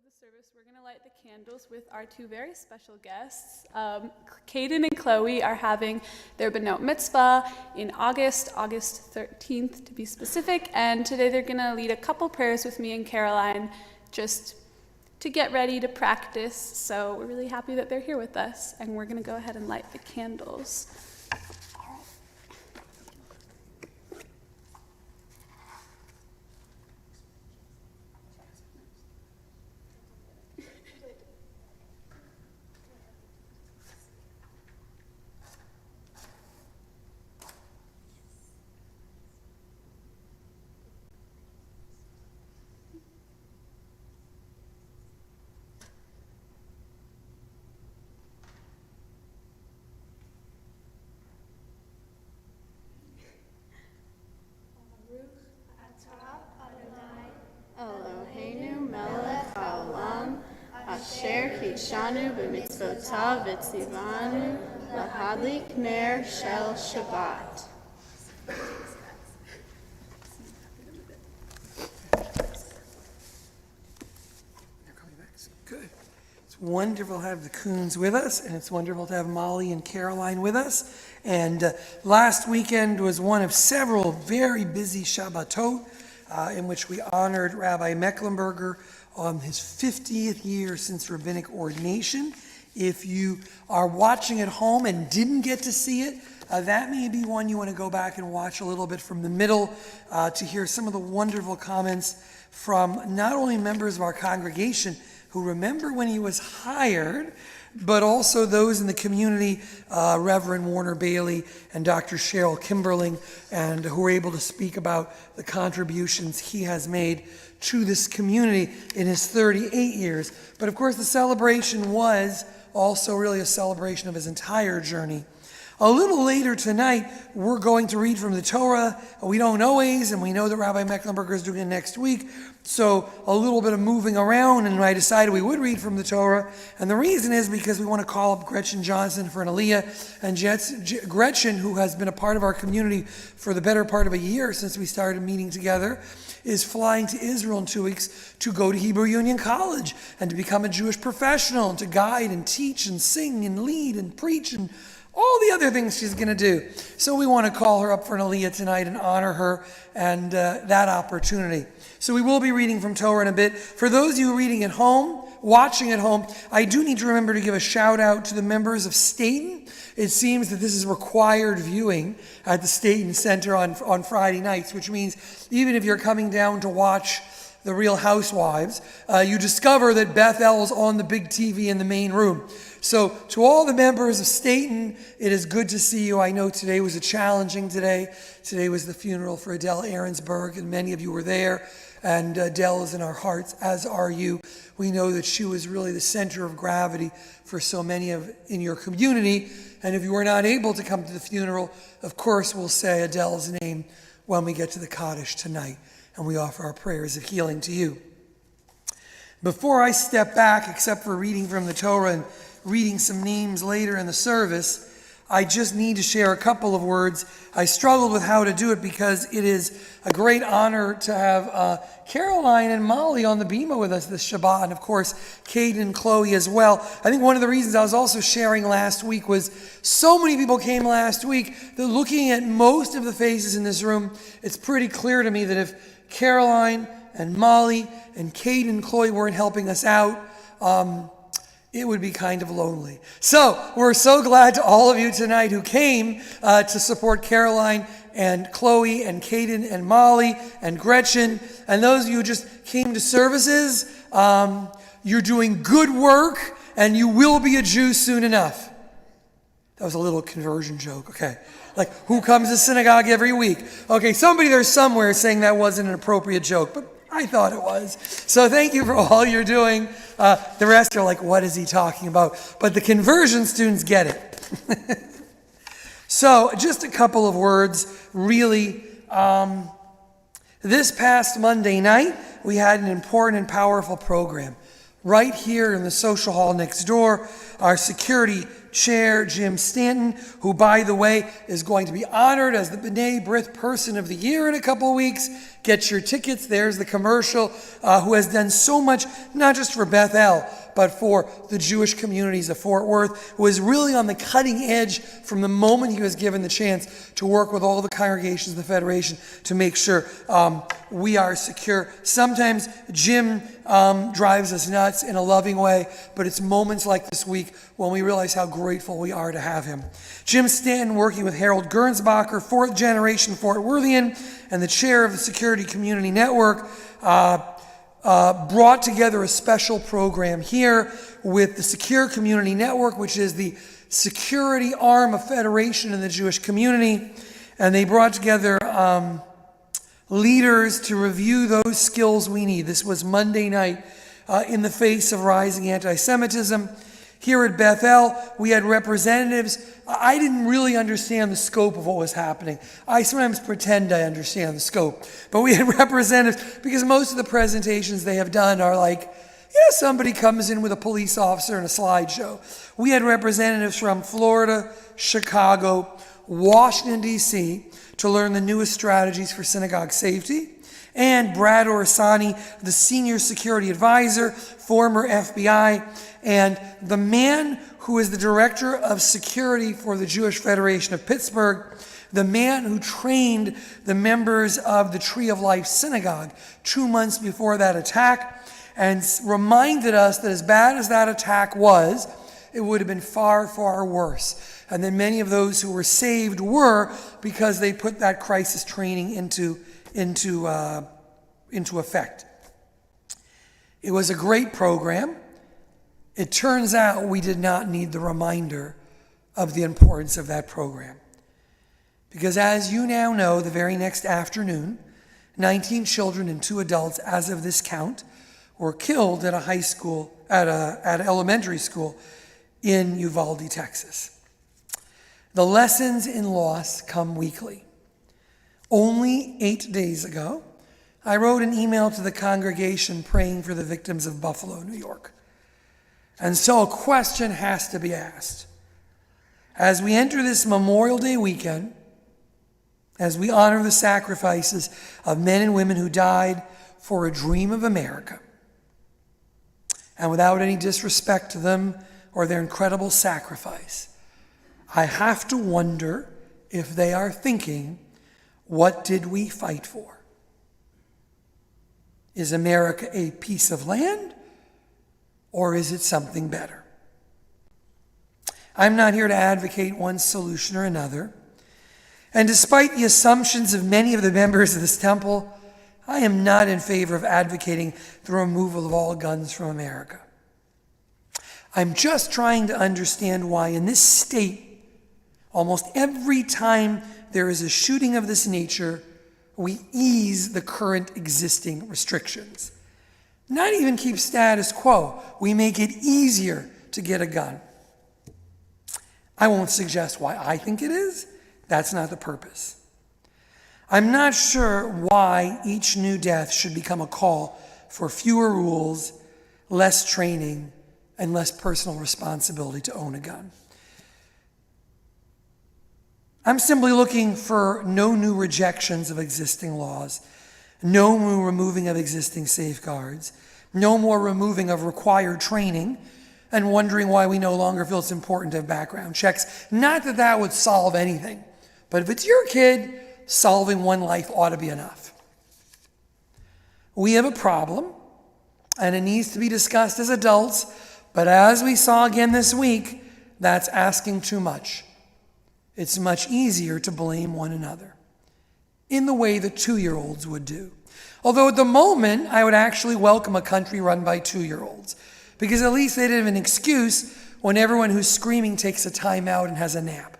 the service, we're going to light the candles with our two very special guests. Caden and Chloe are having their Benot Mitzvah in August 13th to be specific, and today they're going to lead a couple prayers with me and Caroline just to get ready to practice. So we're really happy that they're here with us, and we're going to go ahead and light the candles. Eloheinu melech haolam, asher kidshanu b'mitzvotav v'tzivanu lahadlik ner shel Shabbat. Good. It's wonderful to have the Coons with us, and it's wonderful to have Molly and Caroline with us. And last weekend was one of several very busy Shabbatot, in which we honored Rabbi Mecklenburger on his 50th year since rabbinic ordination. If you are watching at home and didn't get to see it, that may be one you want to go back and watch a little bit from the middle to hear some of the wonderful comments from not only members of our congregation who remember when he was hired, but also those in the community, Reverend Warner Bailey and Dr. Cheryl Kimberling, and who were able to speak about the contributions he has made to this community in his 38 years. But of course, the celebration was also really a celebration of his entire journey. A little later tonight, we're going to read from the Torah. We don't always, and we know that Rabbi Mecklenburger is doing it next week, so a little bit of moving around, and I decided we would read from the Torah. And the reason is because we want to call up Gretchen Johnson for an aliyah. And Gretchen, who has been a part of our community for the better part of a year since we started meeting together, is flying to Israel in 2 weeks to go to Hebrew Union College and to become a Jewish professional and to guide and teach and sing and lead and preach and all the other things she's going to do. So we want to call her up for an aliyah tonight and honor her and that opportunity. So we will be reading from Torah in a bit. For those of you reading at home, watching at home, I do need to remember to give a shout out to the members of Staten. It seems that this is required viewing at the Staten Center on Friday nights, which means even if you're coming down to watch The Real Housewives, you discover that Beth-El is on the big TV in the main room. So to all the members of Staten, it is good to see you. I know today was a challenging day. Today was the funeral for Adele Ahrensberg, and many of you were there. And Adele is in our hearts, as are you. We know that she was really the center of gravity for so many in your community. And if you were not able to come to the funeral, of course we'll say Adele's name when we get to the Kaddish tonight. And we offer our prayers of healing to you. Before I step back, except for reading from the Torah and reading some names later in the service, I just need to share a couple of words. I struggled with how to do it because it is a great honor to have Caroline and Molly on the bima with us this Shabbat, and of course, Caden and Chloe as well. I think one of the reasons I was also sharing last week was so many people came last week that looking at most of the faces in this room, it's pretty clear to me that if Caroline and Molly and Caden and Chloe weren't helping us out, it would be kind of lonely. So we're so glad to all of you tonight who came to support Caroline and Chloe and Caden and Molly and Gretchen. And those of you who just came to services, you're doing good work and you will be a Jew soon enough. That was a little conversion joke, okay. Like, who comes to synagogue every week? Okay, somebody there somewhere is saying that wasn't an appropriate joke, but I thought it was. So thank you for all you're doing. The rest are like, what is he talking about? But the conversion students get it. So just a couple of words, really. This past Monday night, we had an important and powerful program. right here in the social hall next door, our security chair, Jim Stanton, who, by the way, is going to be honored as the B'nai B'rith Person of the Year in a couple of weeks. Get your tickets. There's the commercial, who has done so much, not just for Beth-El, but for the Jewish communities of Fort Worth, who is really on the cutting edge from the moment he was given the chance to work with all the congregations of the Federation to make sure we are secure. Sometimes Jim drives us nuts in a loving way, but it's moments like this week when we realize how grateful we are to have him. Jim Stanton, working with Harold Gernsbacher, fourth generation Fort Worthian, and the chair of the Security Community Network, brought together a special program here with the Secure Community Network, which is the security arm of Federation in the Jewish community. And they brought together leaders to review those skills we need. This was Monday night in the face of rising anti-Semitism. Here at Beth-El, we had representatives. I didn't really understand the scope of what was happening. I sometimes pretend I understand the scope. But we had representatives, because most of the presentations they have done are like, somebody comes in with a police officer and a slideshow. We had representatives from Florida, Chicago, Washington, D.C., to learn the newest strategies for synagogue safety. And Brad Orsani, the senior security advisor, former FBI, and the man who is the director of security for the Jewish Federation of Pittsburgh, the man who trained the members of the Tree of Life Synagogue 2 months before that attack, and reminded us that as bad as that attack was, it would have been far, far worse. And then many of those who were saved were because they put that crisis training into effect. It was a great program. It turns out we did not need the reminder of the importance of that program. Because as you now know, the very next afternoon, 19 children and 2 adults, as of this count, were killed at a high school, at an elementary school in Uvalde, Texas. The lessons in loss come weekly. Only 8 days ago, I wrote an email to the congregation praying for the victims of Buffalo, New York. And so a question has to be asked. As we enter this Memorial Day weekend, as we honor the sacrifices of men and women who died for a dream of America, and without any disrespect to them or their incredible sacrifice, I have to wonder if they are thinking, what did we fight for? Is America a piece of land, or is it something better? I'm not here to advocate one solution or another. And despite the assumptions of many of the members of this temple, I am not in favor of advocating the removal of all guns from America. I'm just trying to understand why in this state, almost every time there is a shooting of this nature, we ease the current existing restrictions. Not even keep status quo. We make it easier to get a gun. I won't suggest why I think it is. That's not the purpose. I'm not sure why each new death should become a call for fewer rules, less training, and less personal responsibility to own a gun. I'm simply looking for no new rejections of existing laws, no new removing of existing safeguards, no more removing of required training, and wondering why we no longer feel it's important to have background checks. Not that that would solve anything, but if it's your kid, solving one life ought to be enough. We have a problem, and it needs to be discussed as adults, but as we saw again this week, that's asking too much. It's much easier to blame one another in the way that 2-year-olds would do. Although at the moment, I would actually welcome a country run by 2-year-olds, because at least they'd have an excuse when everyone who's screaming takes a time out and has a nap.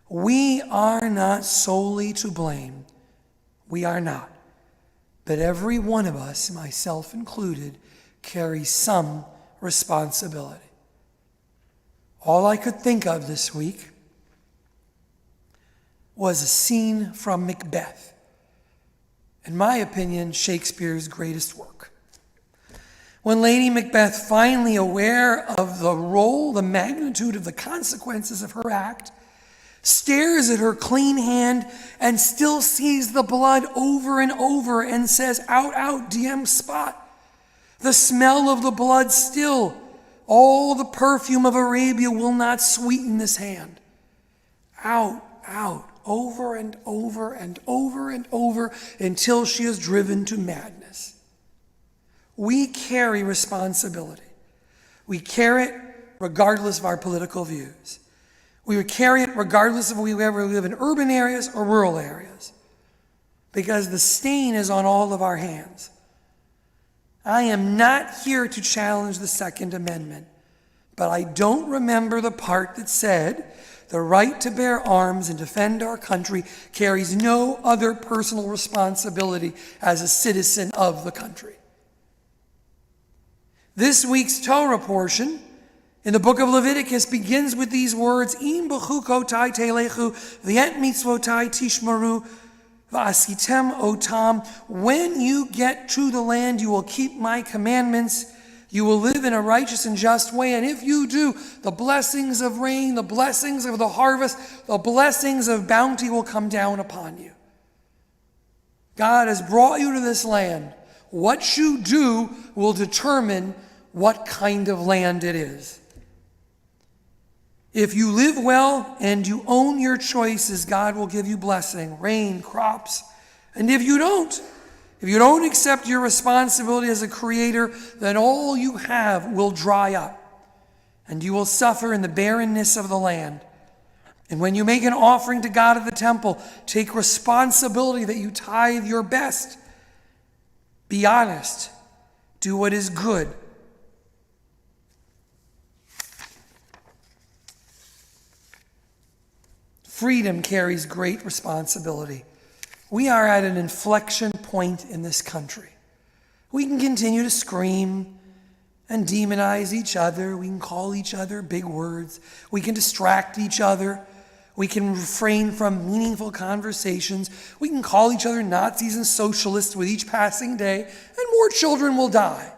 We are not solely to blame. We are not. But every one of us, myself included, carries some responsibility. All I could think of this week was a scene from Macbeth, in my opinion, Shakespeare's greatest work. When Lady Macbeth, finally aware of the role, the magnitude of the consequences of her act, stares at her clean hand and still sees the blood over and over and says, "Out, out, DM spot." The smell of the blood still, all the perfume of Arabia will not sweeten this hand. Out, out, over and over and over and over until she is driven to madness. We carry responsibility. We carry it regardless of our political views. We would carry it regardless of whether we live in urban areas or rural areas, because the stain is on all of our hands. I am not here to challenge the Second Amendment, but I don't remember the part that said the right to bear arms and defend our country carries no other personal responsibility as a citizen of the country. This week's Torah portion in the book of Leviticus begins with these words, "Im b'chukotai telechu v'et mitzvotai tishmaru v'asitem otam." When you get to the land, you will keep my commandments. You will live in a righteous and just way. And if you do, the blessings of rain, the blessings of the harvest, the blessings of bounty will come down upon you. God has brought you to this land. What you do will determine what kind of land it is. If you live well and you own your choices, God will give you blessing, rain, crops. And if you don't accept your responsibility as a creator, then all you have will dry up, and you will suffer in the barrenness of the land. And when you make an offering to God at the temple, take responsibility that you tithe your best. Be honest. Do what is good. Freedom carries great responsibility. We are at an inflection point in this country. We can continue to scream and demonize each other. We can call each other big words. We can distract each other. We can refrain from meaningful conversations. We can call each other Nazis and socialists with each passing day, and more children will die.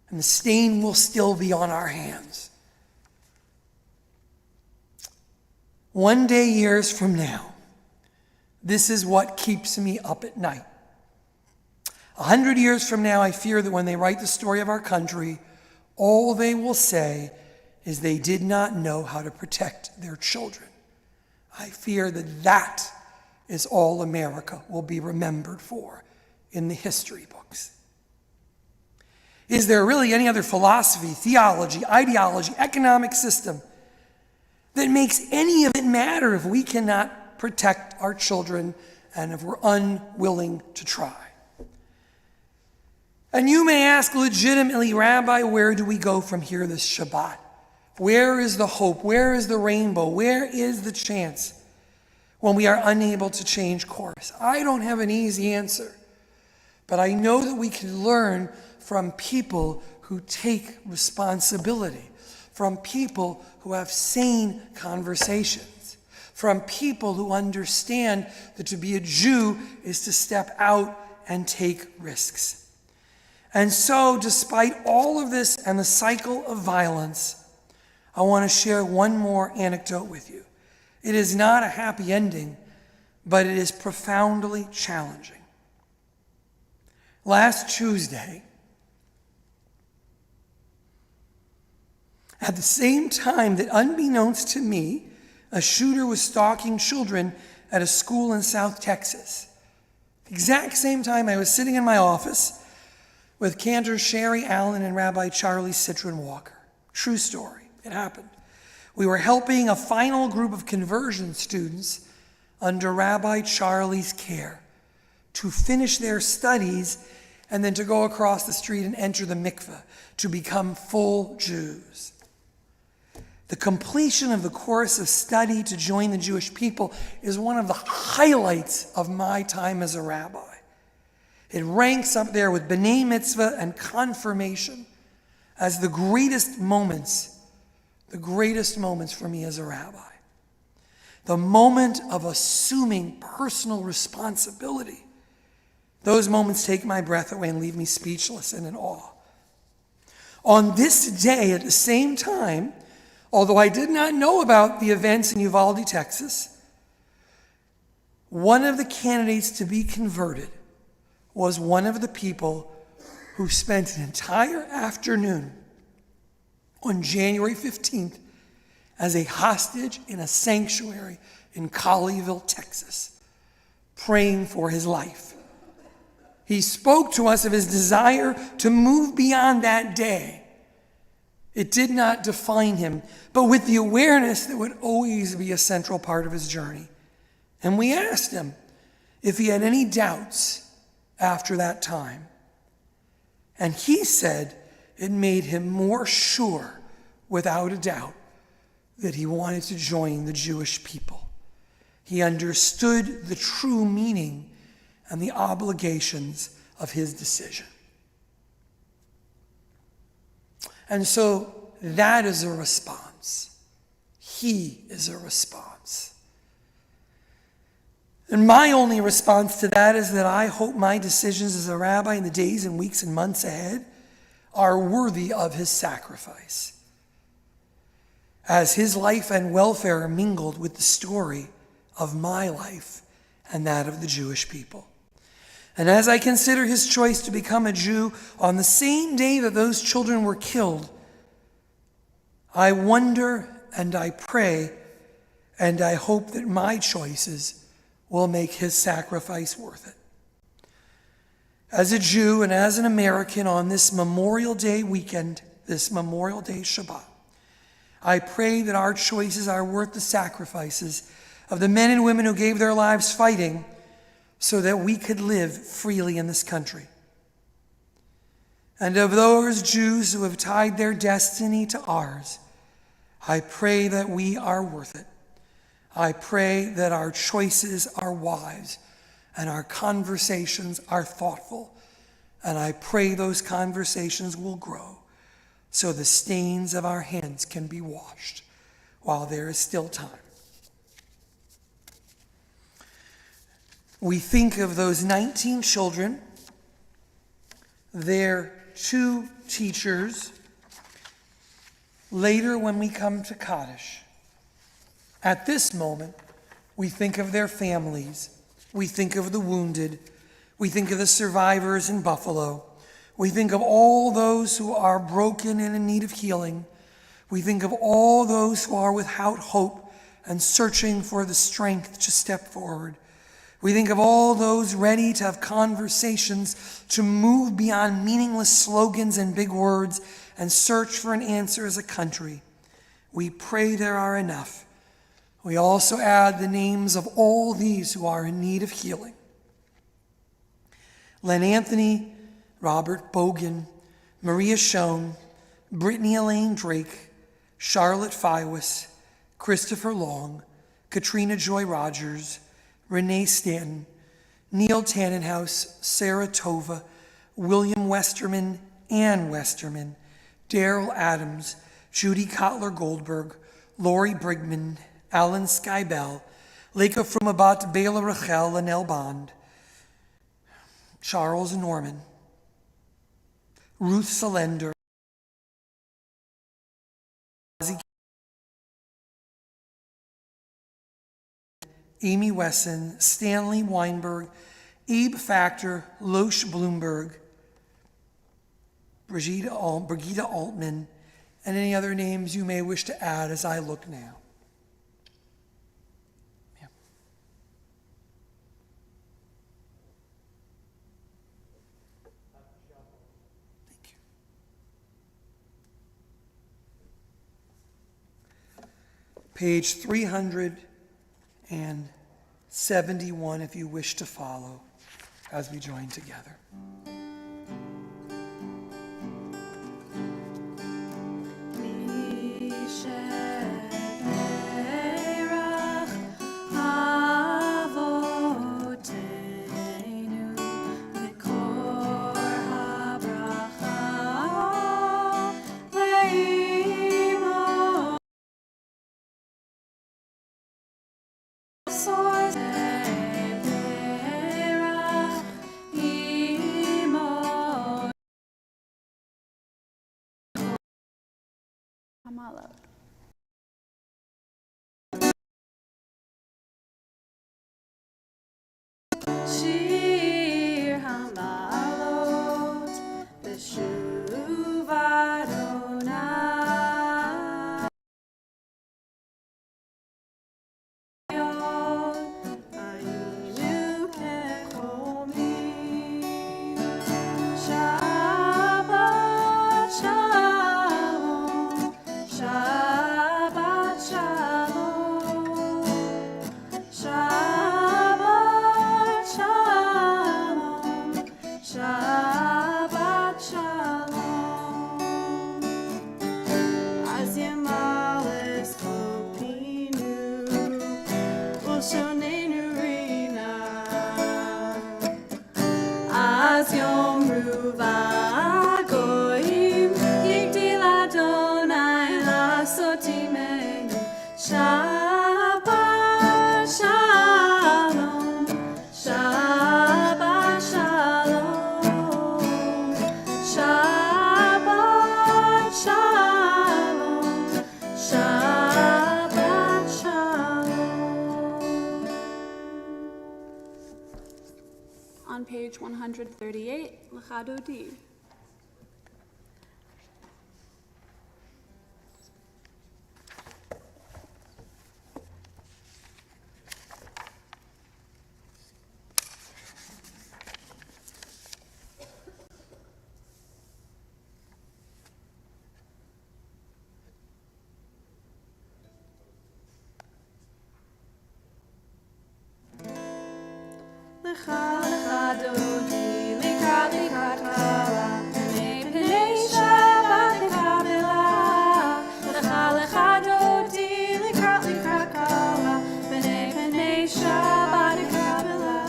And the stain will still be on our hands. One day, years from now, this is what keeps me up at night. 100 years from now, I fear that when they write the story of our country, all they will say is they did not know how to protect their children. I fear that that is all America will be remembered for in the history books. Is there really any other philosophy, theology, ideology, economic system that makes any of it matter if we cannot protect our children and if we're unwilling to try? And you may ask legitimately, Rabbi, where do we go from here this Shabbat? Where is the hope? Where is the rainbow? Where is the chance when we are unable to change course? I don't have an easy answer, but I know that we can learn from people who take responsibility, from people who have sane conversations, from people who understand that to be a Jew is to step out and take risks. And so, despite all of this and the cycle of violence, I want to share one more anecdote with you. It is not a happy ending, but it is profoundly challenging. Last Tuesday, at the same time that, unbeknownst to me, a shooter was stalking children at a school in South Texas. The exact same time I was sitting in my office with Cantor Sherry Allen and Rabbi Charlie Citron Walker. True story. It happened. We were helping a final group of conversion students under Rabbi Charlie's care to finish their studies and then to go across the street and enter the mikveh to become full Jews. The completion of the course of study to join the Jewish people is one of the highlights of my time as a rabbi. It ranks up there with B'nai Mitzvah and confirmation as the greatest moments for me as a rabbi. The moment of assuming personal responsibility. Those moments take my breath away and leave me speechless and in awe On this day, at the same time, although I did not know about the events in Uvalde, Texas, one of the candidates to be converted was one of the people who spent an entire afternoon on January 15th as a hostage in a sanctuary in Colleyville, Texas, praying for his life. He spoke to us of his desire to move beyond that day. It did not define him, but with the awareness that would always be a central part of his journey. And we asked him if he had any doubts after that time. And he said it made him more sure, without a doubt, that he wanted to join the Jewish people. He understood the true meaning and the obligations of his decision. And so that is a response. He is a response. And my only response to that is that I hope my decisions as a rabbi in the days and weeks and months ahead are worthy of his sacrifice, as his life and welfare are mingled with the story of my life and that of the Jewish people. And as I consider his choice to become a Jew on the same day that those children were killed, I wonder and I pray and I hope that my choices will make his sacrifice worth it. As a Jew and as an American on this Memorial Day weekend, this Memorial Day Shabbat, I pray that our choices are worth the sacrifices of the men and women who gave their lives fighting so that we could live freely in this country. And of those Jews who have tied their destiny to ours, I pray that we are worth it. I pray that our choices are wise and our conversations are thoughtful. And I pray those conversations will grow so the stains of our hands can be washed while there is still time. We think of those 19 children, their 2 teachers. Later, when we come to Kaddish, at this moment, we think of their families. We think of the wounded. We think of the survivors in Buffalo. We think of all those who are broken and in need of healing. We think of all those who are without hope and searching for the strength to step forward. We think of all those ready to have conversations to move beyond meaningless slogans and big words and search for an answer as a country. We pray there are enough. We also add the names of all these who are in need of healing. Len Anthony, Robert Bogan, Maria Schoen, Brittany Elaine Drake, Charlotte Fiwis, Christopher Long, Katrina Joy Rogers, Renee Stanton, Neil Tannenhouse, Sarah Tova, William Westerman, Ann Westerman, Daryl Adams, Judy Kotler Goldberg, Lori Brigman, Alan Skybell, Leka Frumabat, Bela Rachel, Lanelle Bond, Charles Norman, Ruth Solender, Amy Wesson, Stanley Weinberg, Abe Factor, Loesch Bloomberg, Brigitte Altman, and any other names you may wish to add as I look now. Yeah. Thank you. Page 371, if you wish to follow as we join together. Hamalot. Shir Hamalot, B'shuv Adonai. Ayinu kechomi. Shabbat Shalom, Shabbat Shalom, Shabbat Shalom, Shabbat Shalom. Az Yamales Kopinu, Ulshonenu Rina. Az Yomru Vagoyim, Yigdil Adonai Lasot Imenu. Shabbat Shalom, Shabbat Shalom, Shabbat Shalom, Shabbat Shalom. On page 138, L'chadodi. Lecha lecha dodi, likrat likrat kala, penei penei Shabbat nekabela. Lecha lecha dodi, likrat likrat kala, penei penei Shabbat nekabela.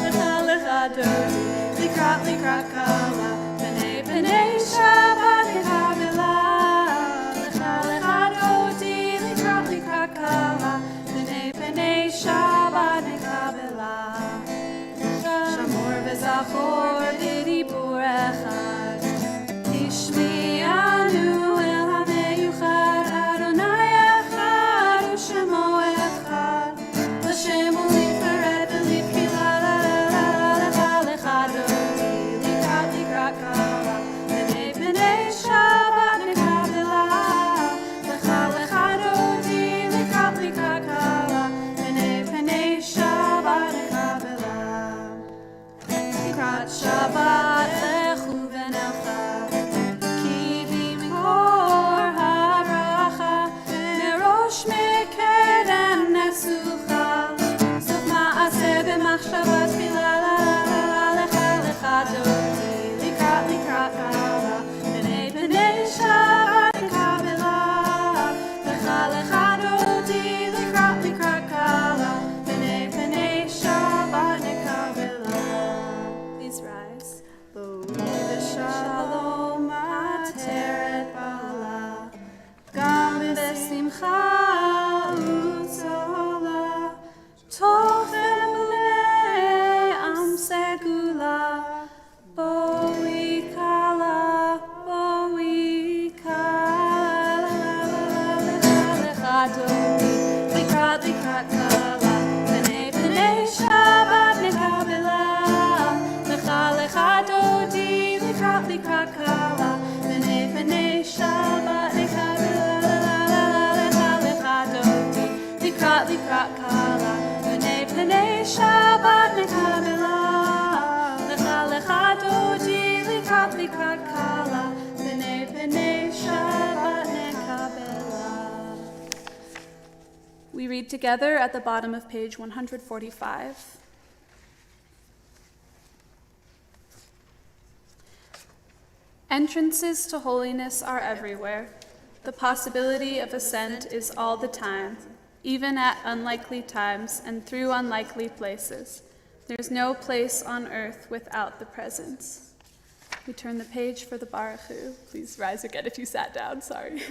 Lecha lecha dodi, likrat likrat kala, penei penei Shabbat nekabela. Lecha lecha dodi, likrat likrat kala, penei penei Shabbat nekabela. Shamor v'zachor v'dibur echad, Tishmi'anu el ha'meyuchad, Adonai echad u'shemo echad, L'shem u'lifaret v'lifkila lecha lecha dodi, likrat likrat kala, Penei penei Shabbat nekabela. Lecha lecha dodi, likrat likrat kala, Penei penei Shabbat nekabela. Likrat Shabbat lechu v'nelcha, ki b'mikor ha'bracha, merosh mekedem nesucha, sof ma'aseh b'machshava tefila. Lecha lecha dodi, likrat likrat kala, Penei penei Shabbat nekabela. Lecha lecha dodi, likrat likrat kala, Penei penei Shabbat nekabela. Please rise. Shalom ateret bala, gam b'simcha u'tzola, tochen b'nei am segula, boi kala, boi kala. Lecha dodi, likrat likrat kala, Penei penei Shabbat nekabela. Lecha lecha dodi, likrat likrat kala, Penei penei Shabbat nekabela. Lecha lecha dodi, likrat likrat kala, Penei penei Shabbat nekabela. Lecha lecha dodi, likrat likrat kala, Penei penei Shabbat nekabela. We read together at the bottom of page 145. Entrances to holiness are everywhere. The possibility of ascent is all the time, even at unlikely times and through unlikely places. There's no place on earth without the presence. We turn the page for the Baruch Hu. Please rise again if you sat down, sorry.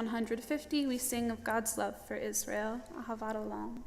150, we sing of God's love for Israel, Ahavat Olam.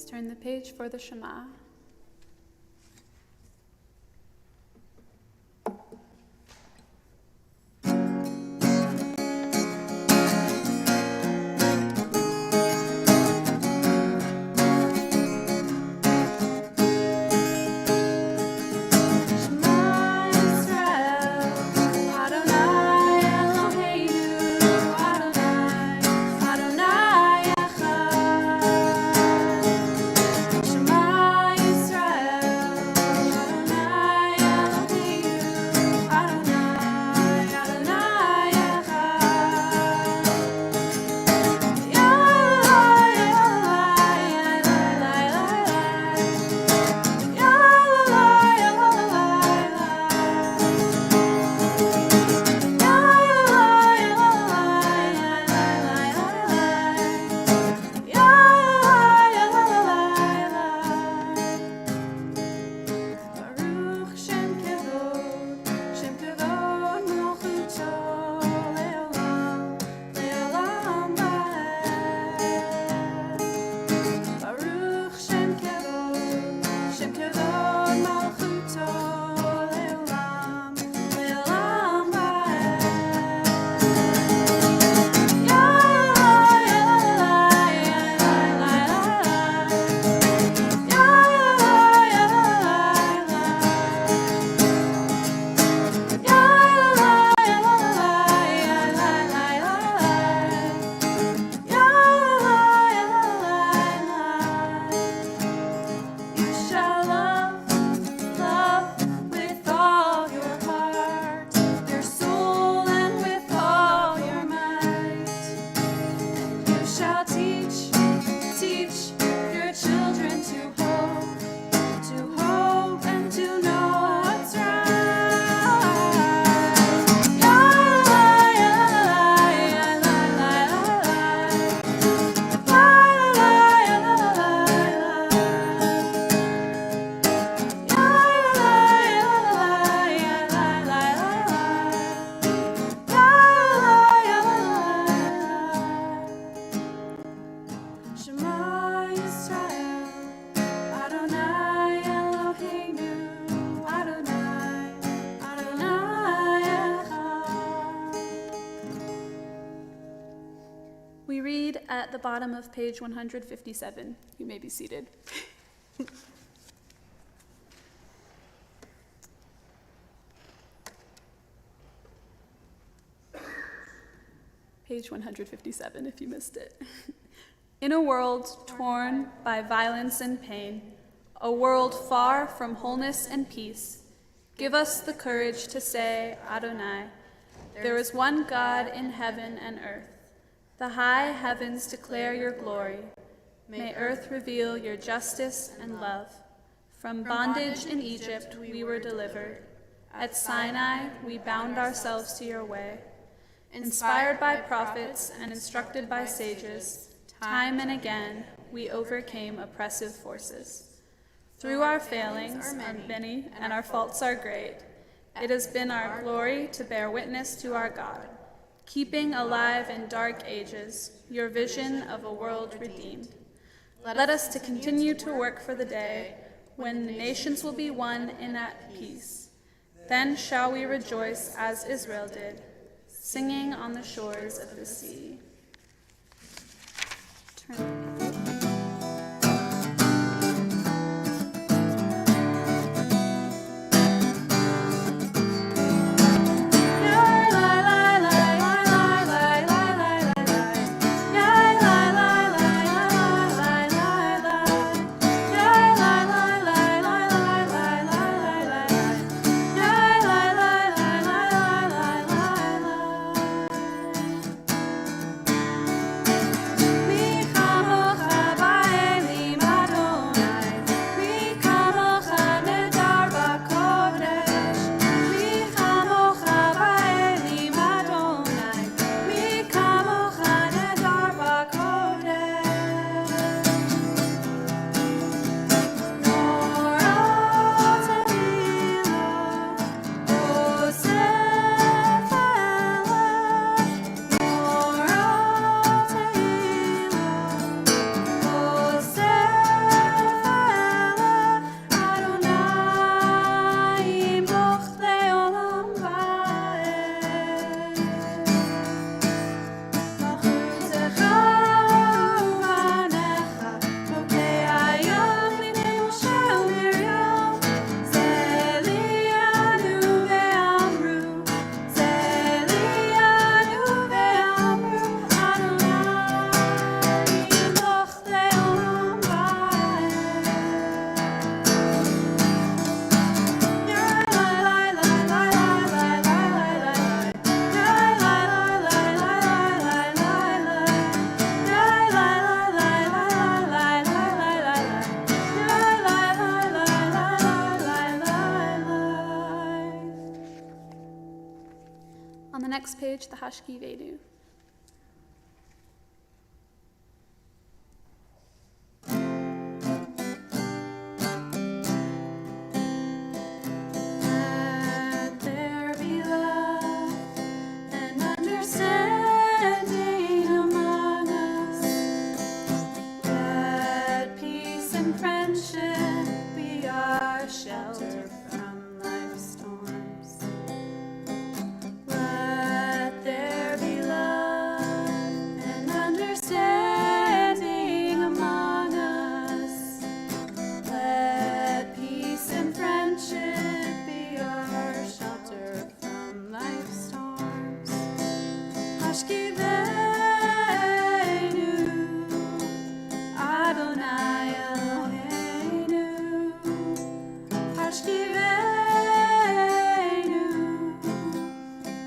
Turn the page for the Shema. At the bottom of page 157. You may be seated. Page 157 if you missed it. In a world torn by violence and pain, a world far from wholeness and peace. Give us the courage to say, Adonai, there is one God in heaven and earth. The high heavens declare your glory. May earth reveal your justice and love. From bondage in Egypt we were delivered. At Sinai we bound ourselves to your way. Inspired by prophets and instructed by sages, time and again we overcame oppressive forces. Through our failings are many and our faults are great, it has been our glory to bear witness to our God, keeping alive in dark ages your vision of a world redeemed. Let us to continue to work for the day when the nations will be one and at peace. Then shall we rejoice as Israel did, singing on the shores of the sea. On the next page, the Hashki Venu. Let there be love and understanding among us. Let peace and friendship be our shelter from life's storms. Let there be love and understanding among us. Let peace and friendship be our shelter from life's storms. Hashkivenu, Adonai Eloheinu. Hashkivenu,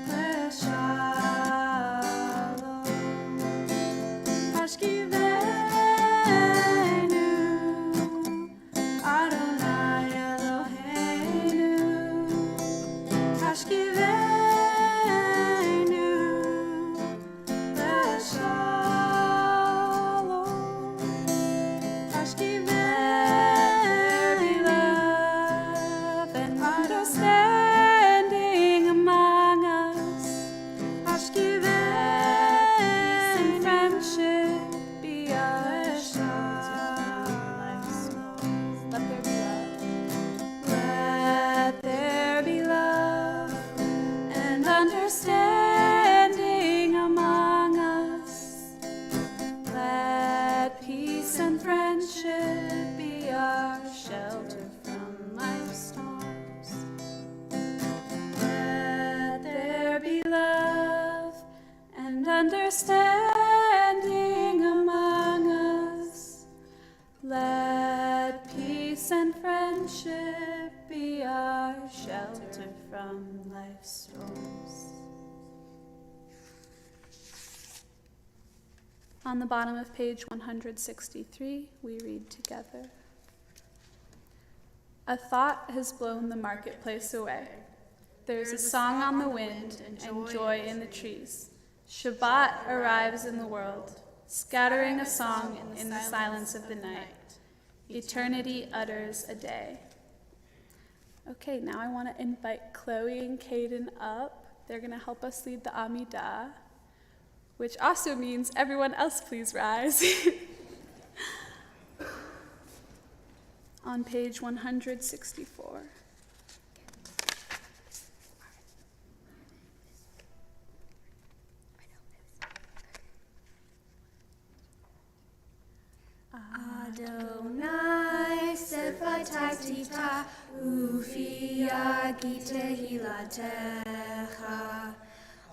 Leshalom. Hashkivenu, Adonai Eloheinu. Hashkivenu, Leshalom. Hashkivenu, love and understanding among us. Hashkivenu, friendship be our shelter. Let there be love and understanding among us. Let peace and friendship be our shelter from life's storms. Let there be love and understanding among us. Let peace and friendship be our shelter from life's storms. On the bottom of page 163, we read together. A thought has blown the marketplace away. There's a song on the wind and joy in the trees. Shabbat arrives in the world, scattering a song in the silence of the night. Eternity utters a day. Okay, now I want to invite Chloe and Caden up. They're going to help us lead the Amidah, which also means everyone else please rise. On page 164. Adonai sefatita ufia gitehilatecha.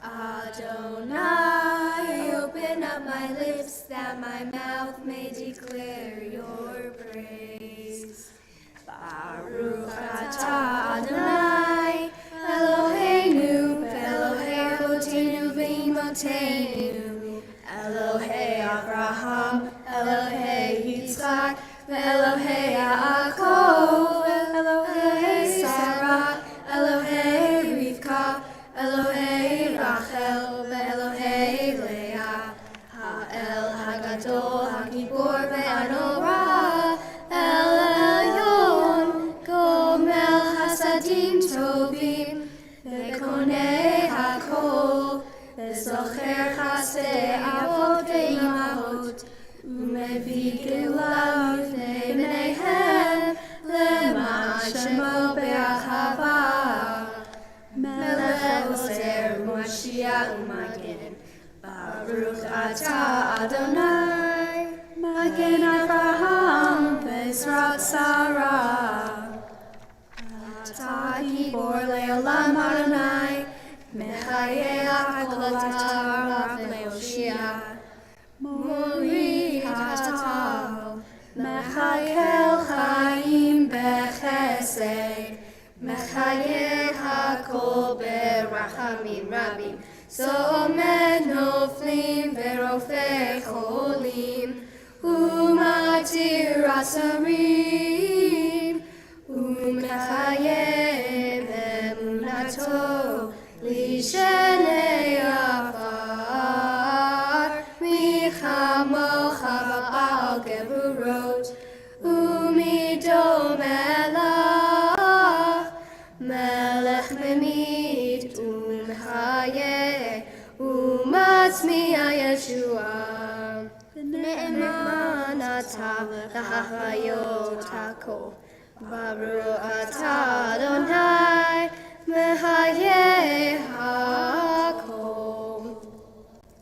Adonai, open up my lips that my mouth may declare your praise. Baruch atah Adonai, Eloheinu, Elohei Avotenu v'Imotenu, Elohei Avraham, Elohei Yitzchak, Elohei Yaakov, Elohei Sarah, Elohei Rivka, Elohei Rachel, Elohei Leah, Ha'el Hagadol, Hagibor ve'Anora, El Elyon, Gomel Hasadim Tovim, Ve'konei Hakol, Ve'zocher Chasdei Avot ve'imahot, U'mevi Geulah mifnei bneihem, Le'ma'an Shemo be'achava. Melech Ozer Mashiach U'Magen, Baruch atah Adonai, Magen Avraham ve'Ezrat Sarah. Atah Gibor le'olam Adonai, Mechayeh hakol atah le'oshia. Mori atah, Mechakel chaim bechesed, Mechayeh hakol berachamim rabim, Zomed noflim verofei cholim, Umatir asarim, Umechayeh be'emunato, Lishenei afar, Michamocha ba'al geburot, Umidom elach, Melech memit umchayeh, umatzmiya Yeshua. Ne'eman atah l'hachayot hakol, Baruch atah Adonai, mechayeh hakol.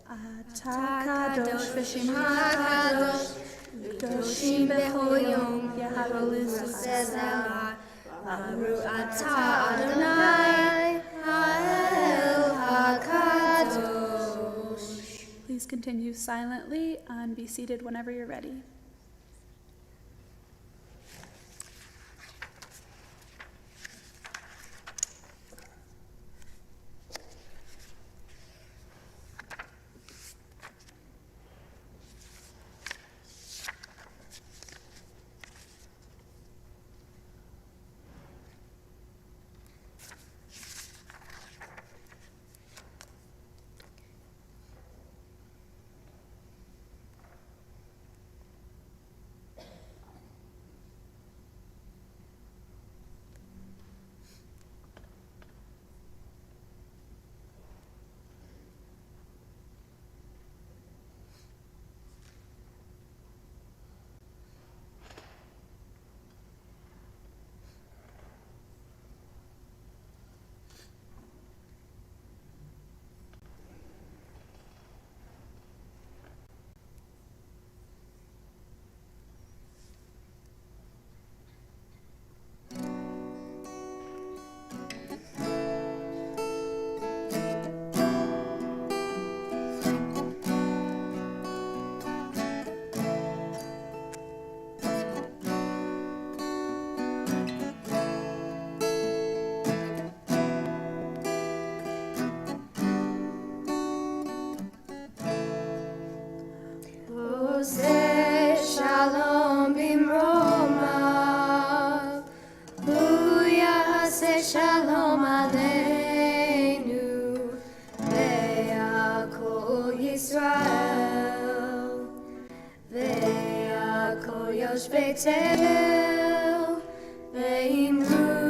Atah kadosh v'shimcha kadosh, Kadoshim b'chol yom, Yahalelu zezela. Baruch atah Adonai, Ha'el HaKadosh. Please continue silently and be seated whenever you're ready. shalom aleinu ve'al kol Yisrael ve'al kol yoshvei Beth-El ve'imru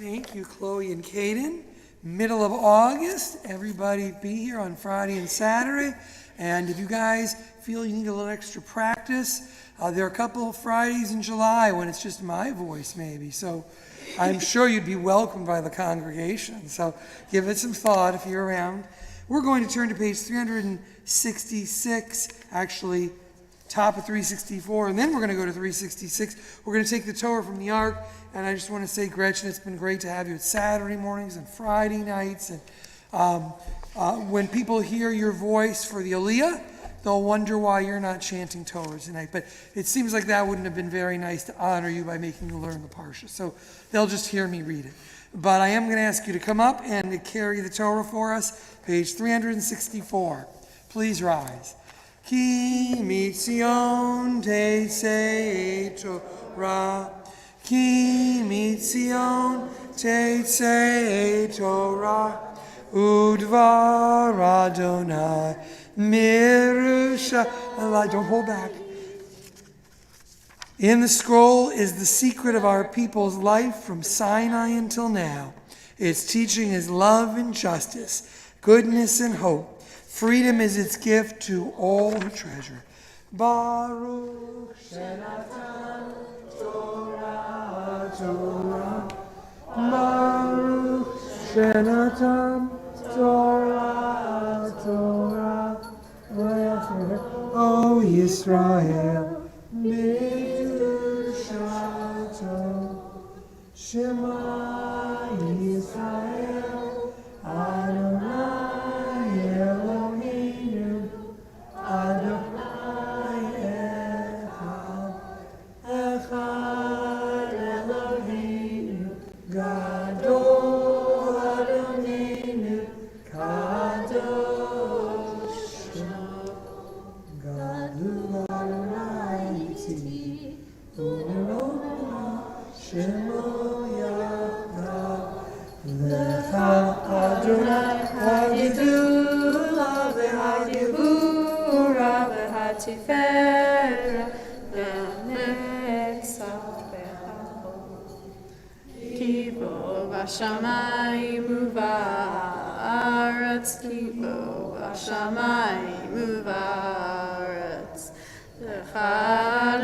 Thank you, Chloe and Caden. Middle of August, everybody be here on Friday and Saturday. And if you guys feel you need a little extra practice, there are a couple of Fridays in July when it's just my voice maybe. So I'm sure you'd be welcomed by the congregation. So give it some thought if you're around. We're going to turn to page 366, actually top of 364, and then we're going to go to 366. We're going to take the Torah from the Ark, and I just want to say, Gretchen, it's been great to have you at Saturday mornings and Friday nights. And when people hear your voice for the Aliyah, they'll wonder why you're not chanting Torah tonight. But it seems like that wouldn't have been very nice to honor you by making you learn the Parsha. So they'll just hear me read it. But I am going to ask you to come up and to carry the Torah for us, page 364. Please rise. Ki mitzion teisei Torah, Ki mitzion teisei Torah, Udvar Adonai mirushalayim. Don't hold back. In the scroll is the secret of our people's life from Sinai until now. Its teaching is love and justice, goodness and hope. Freedom is its gift to all who treasure. Baruch Shenatan Torah Torah. Baruch Shenatan Torah Torah. O Yisrael, Midrashato, Shema Yisrael, Adonai Eloheinu, Adonai Echad, Echad Eloheinu, Gadol Adonenu, Kadosh, Gadol Adonai Iti, U'Elohim Shemo Yachad, Lecha Adonai Hagidula v'Hagibura v'Hatifera v'Netzach v'Hahod. Kibo v'Shamayim u'va'aretz, Kibo v'Shamayim u'va'aretz, Lecha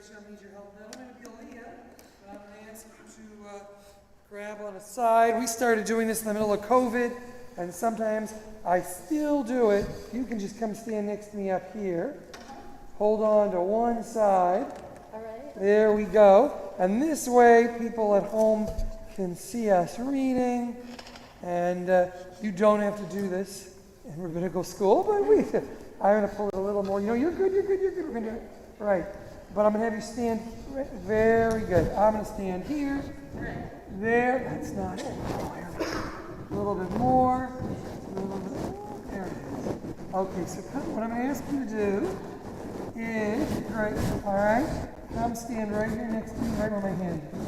Gretchen, I'm going to need your help. Now, I'm going to be Aaliyah, but I'm going to ask you to grab on a side. We started doing this in the middle of COVID, and sometimes I still do it. You can just come stand next to me up here. Hold on to one side. All right. There we go. And this way, people at home can see us reading, and you don't have to do this in rabbinical school, but I'm going to pull it a little more. You're good. We're going to do it. Right. But I'm going to have you stand. Very good. I'm going to stand here. There. That's not it. A little bit more. A little bit more. There it is. Okay, so what I'm going to ask you to do is, right, all right, come stand right here next to me, right where my hand is.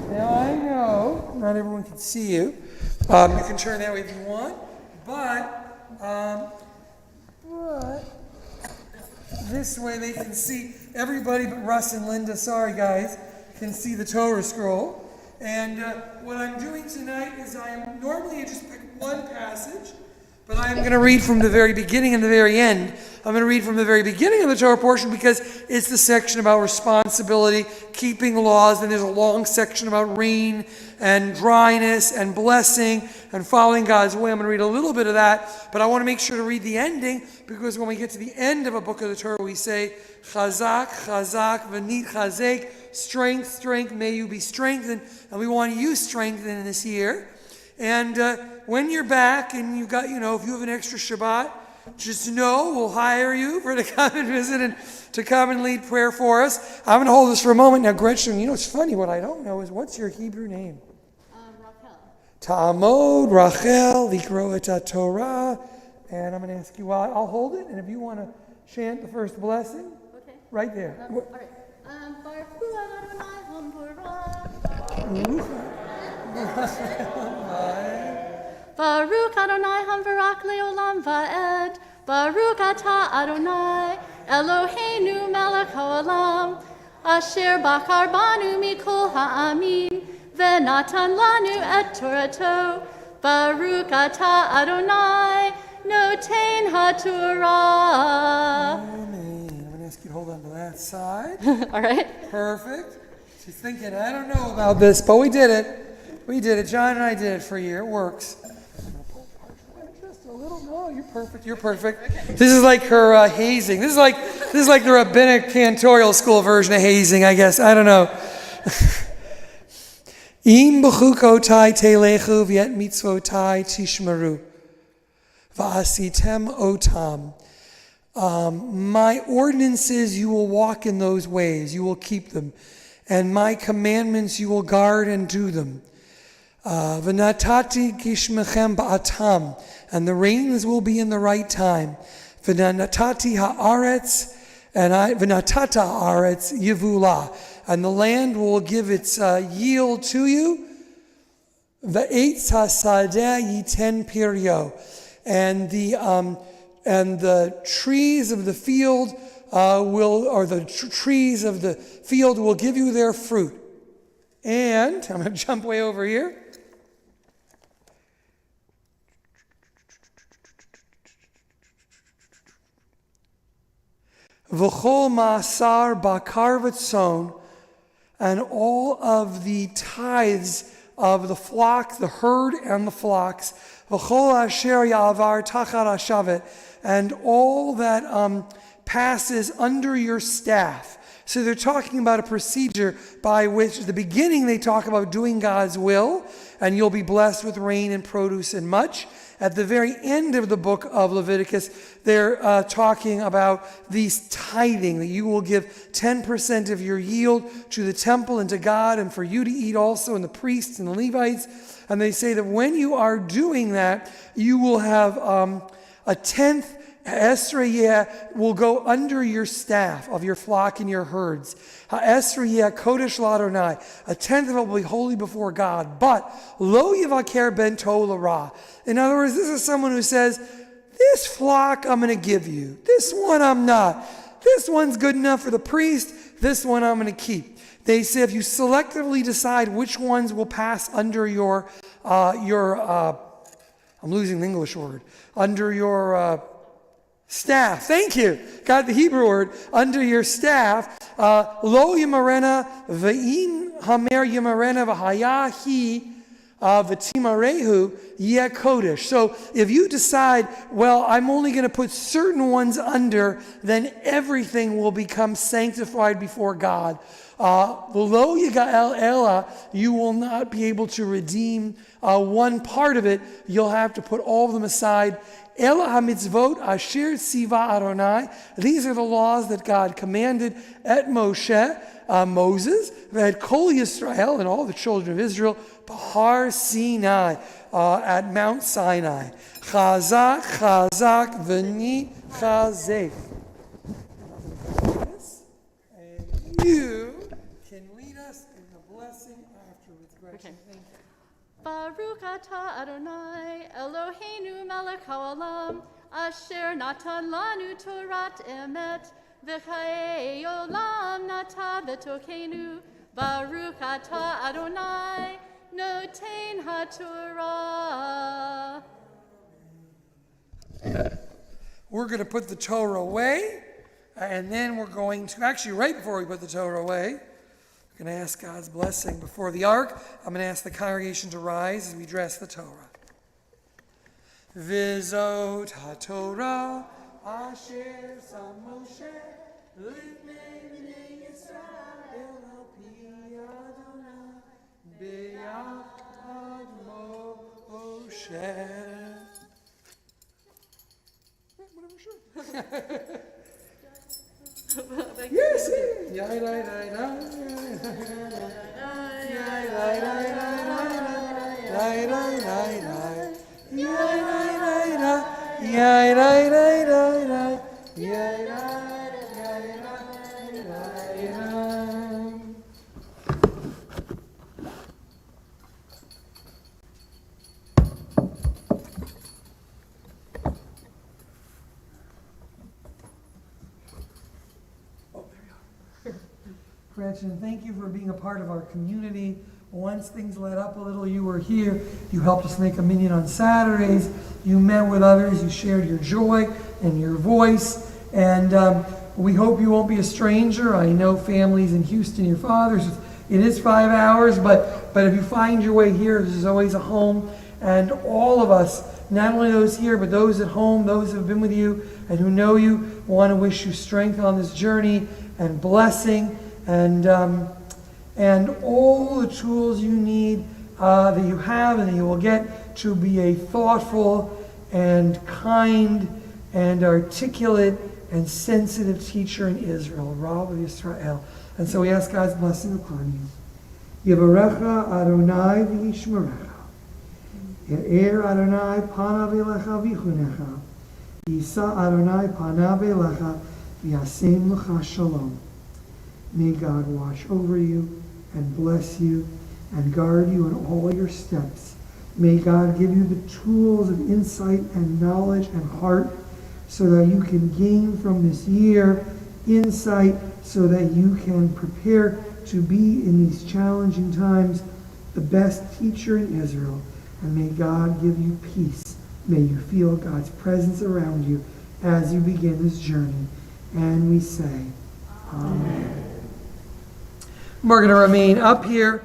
Now I know not everyone can see you. You can turn that way if you want, but this way they can see, everybody but Russ and Linda, sorry guys, can see the Torah scroll. And what I'm doing tonight is normally I just pick one passage, but I'm going to read from the very beginning and the very end. I'm going to read from the very beginning of the Torah portion because it's the section about responsibility, keeping laws, and there's a long section about rain and dryness and blessing and following God's way. I'm going to read a little bit of that, but I want to make sure to read the ending because when we get to the end of a book of the Torah, we say, Chazak, Chazak, V'nit Chazek, strength, strength, may you be strengthened, and we want you strengthened in this year. And when you're back and you've got, if you have an extra Shabbat, just know we'll hire you to come and visit and to come and lead prayer for us. I'm going to hold this for a moment. Now, Gretchen, it's funny. What I don't know is what's your Hebrew name? Rachel. Ta'amod, Rachel, Likro et Torah. And I'm going to ask you, I'll hold it. And if you want to chant the first blessing, Okay. right there. All right. Baruch hu Adonai Baruch Adonai Hamvarak Leolam Va'ed. Baruch Atah Adonai Eloheinu Melech Haolam Asher Bachar Banu Mikol Ha'amin Ve'natan Lanu Et Torato. Baruch Atah Adonai Noten HaTorah. Amen. I'm going to ask you to hold on to that side. All right. Perfect. She's thinking, I don't know about this, but we did it. We did it. John and I did it for a year. It works. I'm going to pull apart just a little. No, you're perfect. You're perfect. Okay. This is like her hazing. This is like the rabbinic cantorial school version of hazing, I guess. I don't know. Im b'chukotai telechu v'et mitzvotai tishmeru v'asitem otam. My ordinances, you will walk in those ways. You will keep them. And my commandments, you will guard and do them. V'natati gishmechem ba'atam. And the rains will be in the right time. V'natati ha'aretz. And v'natata ha'aretz yivula. And the land will give its yield to you. V'etz hasadeh yiten piryo. And the trees of the field trees of the field will give you their fruit. And I'm going to jump way over here. V'chol ma'asar bakar v'tzon, and all of the tithes of the flock, the herd and the flocks, v'chol asher ya'avar tachar hashavet, and all that passes under your staff. So they're talking about a procedure by which, at the beginning, they talk about doing God's will, and you'll be blessed with rain and produce and much. At the very end of the book of Leviticus, they're talking about these tithing, that you will give 10% of your yield to the temple and to God, and for you to eat also, and the priests and the Levites. And they say that when you are doing that, you will have a tenth. Esrayeh will go under your staff of your flock and your herds. Esrayeh kodesh l'Adonai. A tenth of it will be holy before God. But lo yivaker ben to'u. In other words, this is someone who says, this flock I'm going to give you. This one I'm not. This one's good enough for the priest. This one I'm going to keep. They say if you selectively decide which ones will pass under your I'm losing the English word. Under your Staff. Thank you. Got the Hebrew word. Under your staff. Lo yimarena ve'in hamer yimarena v'hayahi v'timarehu yeh kodesh. So if you decide, well, I'm only going to put certain ones under, then everything will become sanctified before God. Lo yigael ela, you will not be able to redeem one part of it. You'll have to put all of them aside. Ela ha-mitzvot asher tziva Adonai. These are the laws that God commanded at Moshe, Moses, at Kol Yisrael and all the children of Israel, Bahar Sinai, at Mount Sinai. Chazak, chazak, v'ni chazek. And you can lead us in the blessing afterwards. Gretchen, thank you. Baruch atah Adonai Eloheinu melech haolam asher natan lanu Torat emet v'chaye olam nata v'tokenu Baruch atah Adonai noten haTorah. We're going to put the Torah away, and then we're going to, actually right before we put the Torah away, we're going to ask God's blessing before the ark. I'm going to ask the congregation to rise as we address the Torah. Vizot HaTorah Asher Sam Moshe Lifnei Bnei Yisrael Al Pi Adonai B'Yad Moshe. Yes. Yai dai dai dai. Yai dai dai dai dai dai dai. Yai dai dai dai. Yai dai dai dai dai. Yai dai dai dai dai. Gretchen, thank you for being a part of our community. Once things let up a little, you were here. You helped us make a minyan on Saturdays. You met with others. You shared your joy and your voice. And we hope you won't be a stranger. I know families in Houston, your father's, it is 5 hours, but if you find your way here, this is always a home. And all of us, not only those here, but those at home, those who have been with you and who know you, want to wish you strength on this journey and blessing. And all the tools you need that you have and that you will get to be a thoughtful and kind and articulate and sensitive teacher in Israel, Rabbi Yisrael. And so we ask God's blessing upon you. Yevarecha Adonai v'yishmerecha. Ye'er Adonai panav elecha v'yichunecha. Yisa Adonai panav elecha v'yasem lecha shalom. May God watch over you and bless you and guard you in all your steps. May God give you the tools of insight and knowledge and heart so that you can gain from this year insight so that you can prepare to be in these challenging times the best teacher in Israel. And may God give you peace. May you feel God's presence around you as you begin this journey. And we say, Amen. We're going to remain up here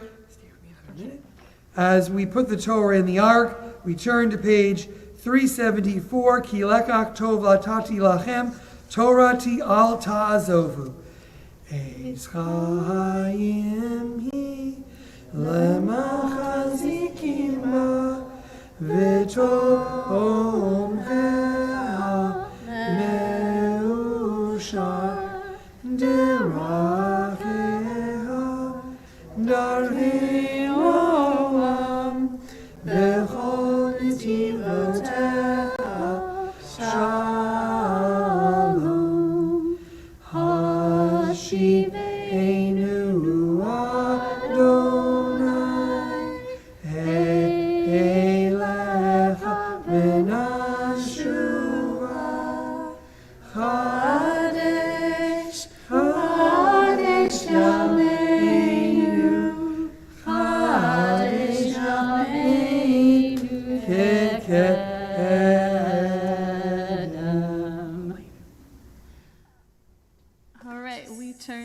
as we put the Torah in the ark. We turn to page 374. Ki lekach tov latati lachem, Torati al ta'azovu. Eitz chayim hi lemachazikim ba, v'tom ve'ha me'ushar deracheha darvei olam v'chol netivoteha shalom. Hashivenu Adonai elecha v'nashu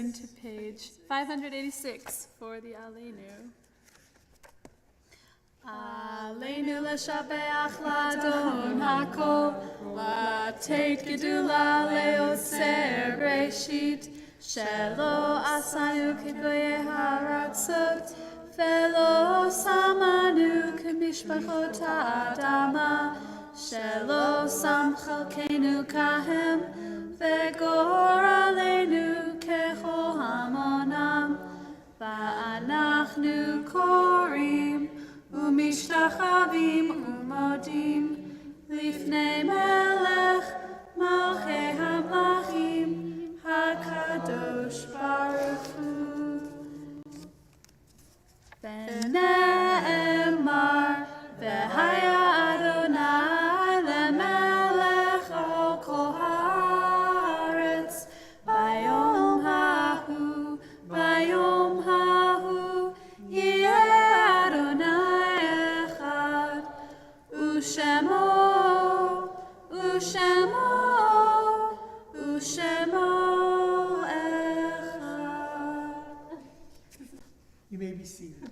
turn to page 586 for the Aleinu. Aleinu l'shabeach l'adon hakol, l'tet gedula le'oser reshit, shelo asanu k'goyei haratzot, velo samanu k'mishpachot ha'adama, shelo sam chalkenu kahem, v'gor aleinu kechol hamonam, va'anachnu korim, umishtachavim umodim, lifnei melech malchei hamlachim, hakadosh baruch hu. V'ne'emar, v'haya Adonai lemelech al kol haaretz, bayom hahu, yeh Adonai echad, ushemo echad. You may be seated.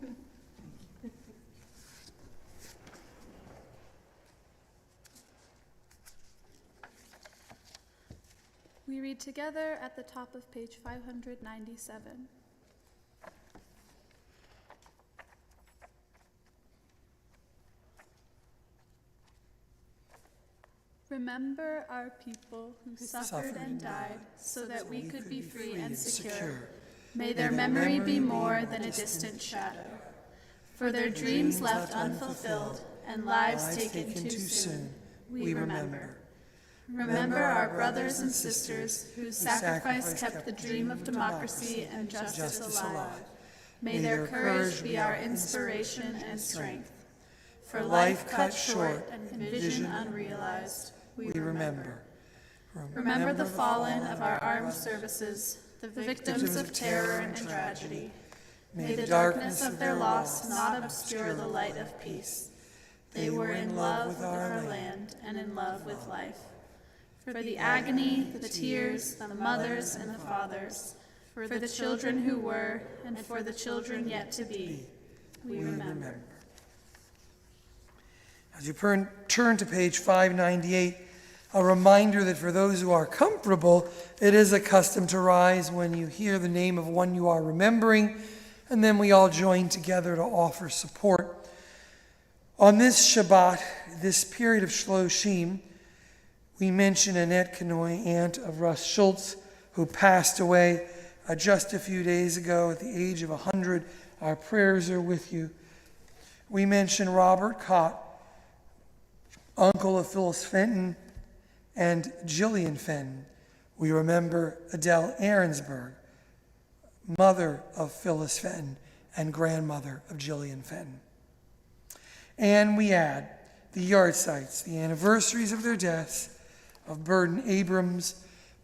We read together at the top of page 597. Remember our people who suffered and died so that we could be free and secure. May their memory be more than a distant shadow. For their dreams left unfulfilled and lives taken too soon, we remember. Remember our brothers and sisters whose sacrifice kept the dream of democracy and justice alive. May their courage be our inspiration and strength. For life cut short and vision unrealized, we remember. Remember the fallen of our armed services, the victims of terror and tragedy. May the darkness of their loss not obscure the light of peace. They were in love with our land and in love with life. For the agony, the tears, the mothers and the fathers, for the children who were, and for the children yet to be, we remember. As you turn to page 598, a reminder that for those who are comfortable, it is a custom to rise when you hear the name of one you are remembering, and then we all join together to offer support. On this Shabbat, this period of Shloshim, we mention Annette Kanoy, aunt of Russ Schultz, who passed away just a few days ago at the age of 100. Our prayers are with you. We mention Robert Cott, uncle of Phyllis Fenton and Jillian Fenton. We remember Adele Ahrensberg, mother of Phyllis Fenton and grandmother of Jillian Fenton. And we add the yard sites, the anniversaries of their deaths, of Burden Abrams,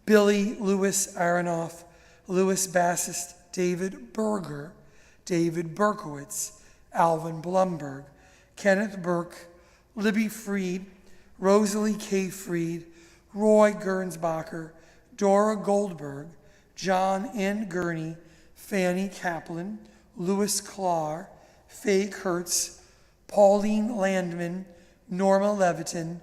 Billy Lewis Aronoff, Louis Bassist, David Berger, David Berkowitz, Alvin Blumberg, Kenneth Burke, Libby Freed, Rosalie K. Freed, Roy Gernsbacher, Dora Goldberg, John N. Gurney, Fanny Kaplan, Louis Clark, Faye Kurtz, Pauline Landman, Norma Leviton,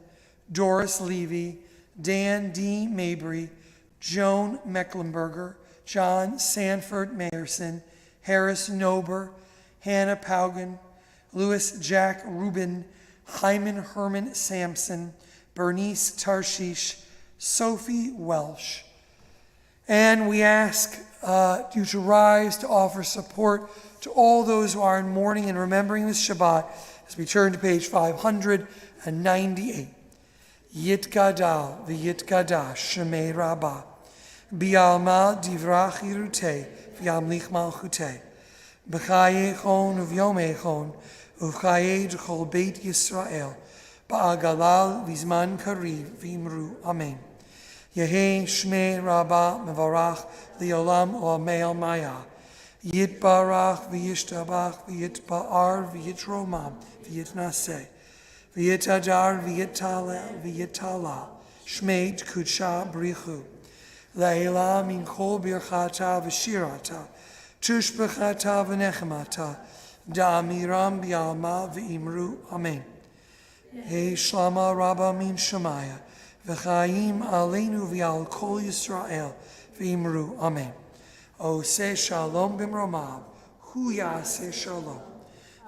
Doris Levy, Dan D. Mabry, Joan Mecklenburger, John Sanford Mayerson, Harris Nober, Hannah Paugen, Louis Jack Rubin, Hyman Herman Sampson, Bernice Tarshish, Sophie Welsh. And we ask you to rise to offer support to all those who are in mourning and remembering this Shabbat as we turn to page 598. Yitgadal v'yitgadash shemei Rabba bi'alma divrach yirutei v'yamlich malchutei b'chaye chon uvyome chon uvchaye d'chol beit Yisrael ba'agalal v'zman kariv v'imru amen. Yehei shmei Rabba mevarach li'olam u'amei maya yitbarach v'yishtabach v'yitba'ar v'yitromam v'yitnaseh V'yitadar v'yitala v'yitala Shmei Kudsha Brichu Leila min kol birchata v'shirata, tushbechata v'nechemata, da'amiram bi'alma v'imru. Amen. Hey Shlama Rabba min Shemaya, v'chaim aleinu v'al kol Yisrael, v'imru. Amen. O se shalom b'mromav, hu yaseh shalom.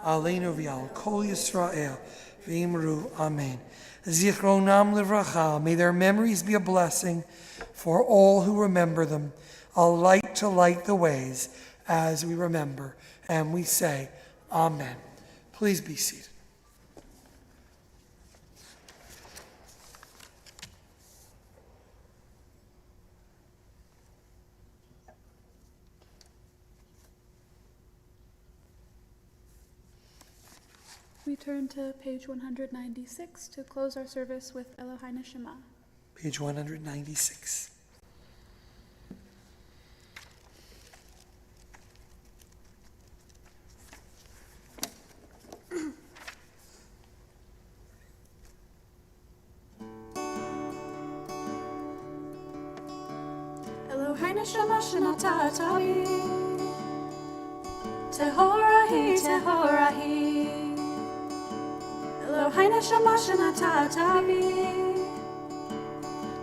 Aleinu v'al kol Yisrael, v'imru. Amen. Zichronam livracha, may their memories be a blessing for all who remember them, a light to light the ways as we remember. And we say, Amen. Please be seated. We turn to page 196 to close our service with Eloheinu Shema. Page 196. Eloheinu Shema Shenatatavi, Tehorahi, Tehorahi. Eloheinu Shema Shenatatavi,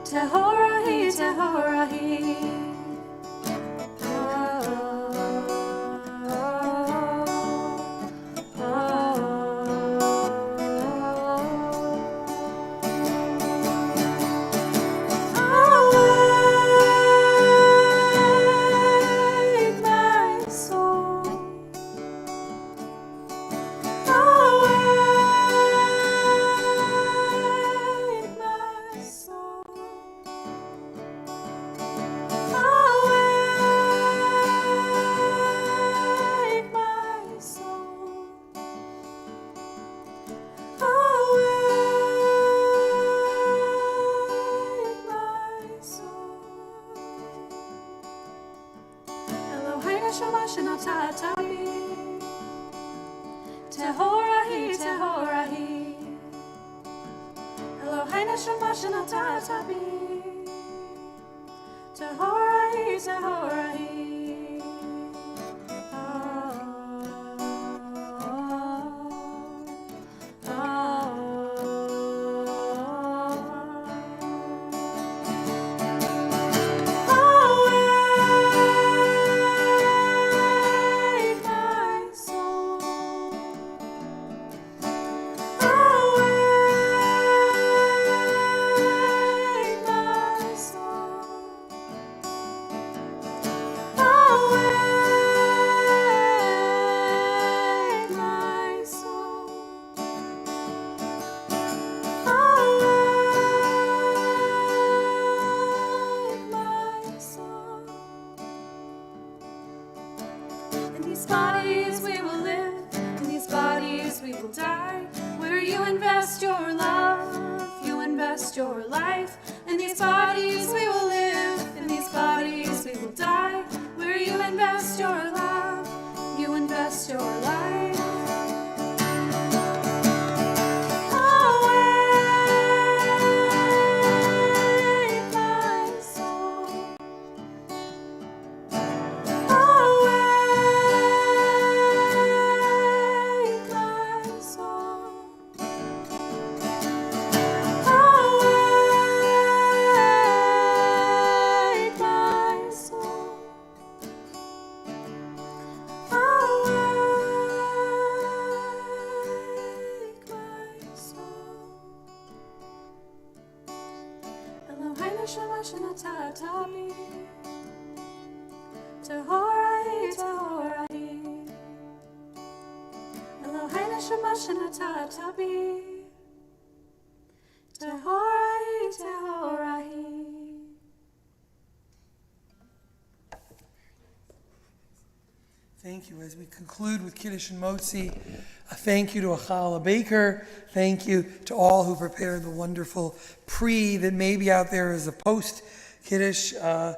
Tehorahi, Tehorahi. Tehorahi, Tehorahi. Eloheinu Shema Shenatatavi, Tehorahi, Tehorahi. Your life. In these bodies we will live, in these bodies we will die. Where you invest your love, you invest your life. Awake, my soul. Awake, my soul. Shenatatavi, Tehorahi, Tehorahi. Eloheinu Shema Shenatatavi, Tehorahi, Tehorahi. Thank you. As we conclude with Kiddush and Motzi, a thank you to Achala Baker. Thank you to all who prepared the wonderful that may be out there as a post-Kiddush. I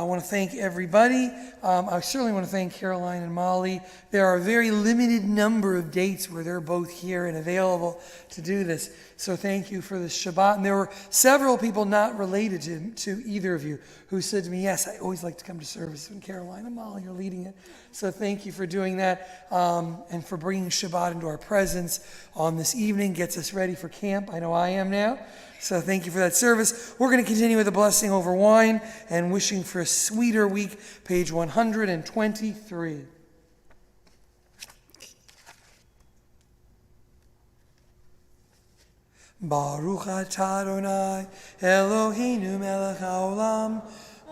want to thank everybody. I certainly want to thank Caroline and Molly. There are a very limited number of dates where they're both here and available to do this. So thank you for this Shabbat. And there were several people not related to either of you who said to me, yes, I always like to come to service when Caroline and Molly are leading it. So thank you for doing that and for bringing Shabbat into our presence on this evening. Gets us ready for camp. I know I am now. So thank you for that service. We're going to continue with a blessing over wine and wishing for a sweeter week, page 123. Baruch atah Adonai Eloheinu melech haolam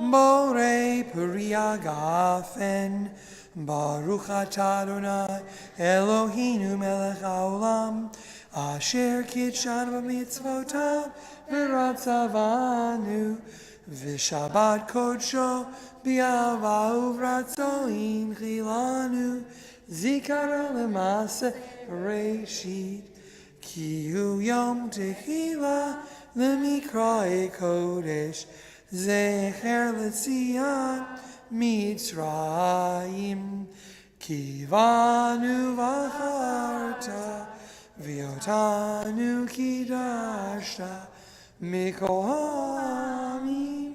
borei peri hagafen. Baruch atah Adonai Eloheinu melech haolam asher kitshanu b'mitzvotav v'ratzavanu v'shabbat kodsho b'ahava uvratzoin chilanu zikaron l'maaseh bereshit. Ki hu yom tehila lemikra kodesh zecher l'tzion Mitzrayim ki vanu v'acharta v'yotanu kidashta mikol ha'amim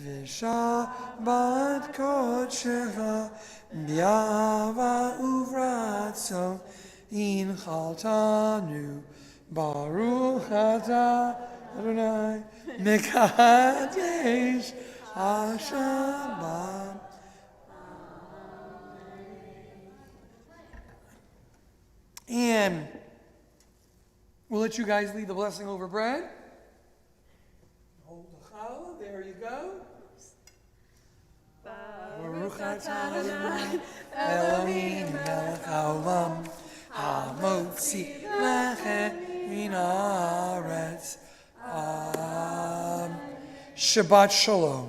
v'shabbat kodshecha b'ahava uvratzon Inchaltanu Baruch atah Adonai Mekadesh HaShabbat. And we'll let you guys lead the blessing over bread. Hold the challah. There you go. Baruch atah Adonai Eloheinu melech haolam Hamotzi lechem min haaretz. Shabbat Shalom.